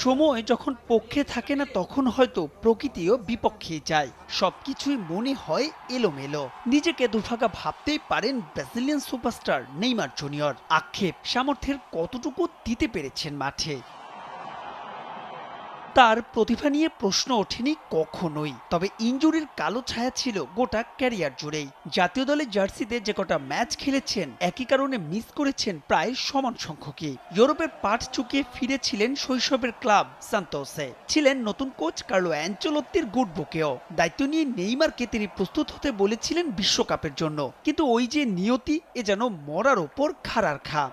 সময় যখন পক্ষে থাকে না তখন হয়তো প্রকৃতিও বিপক্ষে যায়, সবকিছুই মনে হয় এলোমেলো। নিজেকে দুর্ভাগা ভাবতেই পারেন ব্রাজিলিয়ান সুপারস্টার নেইমার জুনিয়র। আক্ষেপ সামর্থ্যের কতটুকু দিতে পেরেছেন মাঠে, তার প্রতিভা নিয়ে প্রশ্ন ওঠেনি কখনোই। তবে ইনজুরির কালো ছায়া ছিল গোটা ক্যারিয়ার জুড়েই। জাতীয় দলের জার্সিতে যে কটা ম্যাচ খেলেছেন একই কারণে মিস করেছেন প্রায় সমান সংখ্যকই। ইউরোপের পাঠ চুকিয়ে ফিরেছিলেন শৈশবের ক্লাব সান্তোসে, ছিলেন নতুন কোচ কার্লো অ্যাঞ্চেলোত্তির গুড বুকেও। দায়িত্ব নিয়ে নেইমারকে তিনি প্রস্তুত হতে বলেছিলেন বিশ্বকাপের জন্য, কিন্তু ওই যে নিয়তি, এ যেন মরার ওপর খাড়ার খা।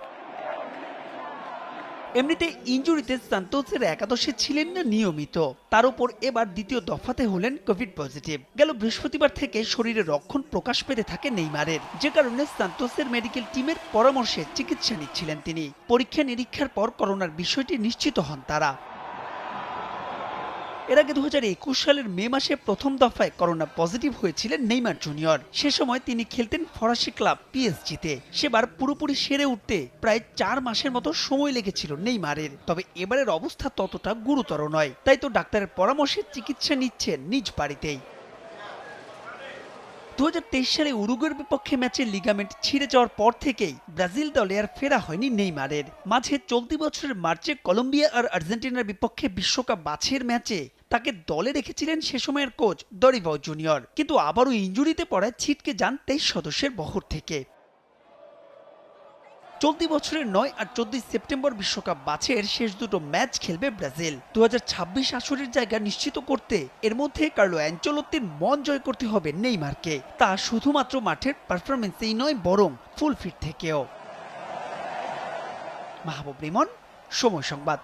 এমনিতে ইনজুরিতে সান্তোসের একাদশে ছিলেন না নিয়মিত, তার উপর এবার দ্বিতীয় দফাতে হলেন কোভিড পজিটিভ। গেল বৃহস্পতিবার থেকে শরীরে লক্ষণ প্রকাশ পেতে থাকে নেইমারের, যে কারণে সান্তোসের মেডিকেল টিমের পরামর্শে চিকিৎসা নিচ্ছিলেন তিনি। পরীক্ষা নিরীক্ষার পর করোনার বিষয়টি নিশ্চিত হন তারা। এর আগে 2021 সালের মে মাসে প্রথম দফায় করোনা পজিটিভ হয়েছিলেন নেইমার জুনিয়র। সে সময় তিনি খেলতেন ফরাসি ক্লাব পিএসজিতে। সেবার পুরোপুরি সেরে উঠতে প্রায় 4 মাসের মতো সময় লেগেছিল নেইমারের। তবে এবারের অবস্থা ততটা গুরুতর নয়, তাই তো ডাক্তারের পরামর্শে চিকিৎসা নিচ্ছেন নিজ বাড়িতেই। 2023 সালে উরুগুয়ের বিপক্ষে ম্যাচে লিগামেন্ট ছিঁড়ে যাওয়ার পর থেকেই ব্রাজিল দলে আর ফেরা হয়নি নেইমারের। মাঝে চলতি বছরের মার্চে কলম্বিয়া আর আর্জেন্টিনার বিপক্ষে বিশ্বকাপ বাছাইয়ের ম্যাচে তাকে দলে রেখেছিলেন সে সময়ের কোচ দরিভাও জুনিয়র, কিন্তু আবারও ইনজুরিতে পড়ায় ছিটকে যান 23 সদস্যের বহর থেকে। চলতি বছরের 9 আর 14 সেপ্টেম্বর বিশ্বকাপ বাছাইয়ের শেষ দুটো ম্যাচ খেলবে ব্রাজিল। 2026 আসরের জায়গা নিশ্চিত করতে এর মধ্যে কার্লো অ্যাঞ্চেলোত্তির মন জয় করতে হবে নেইমারকে। তা শুধুমাত্র মাঠের পারফরমেন্সেই নয়, বরং ফুল ফিট থেকেও। মাহবুব রিমন, সময় সংবাদ।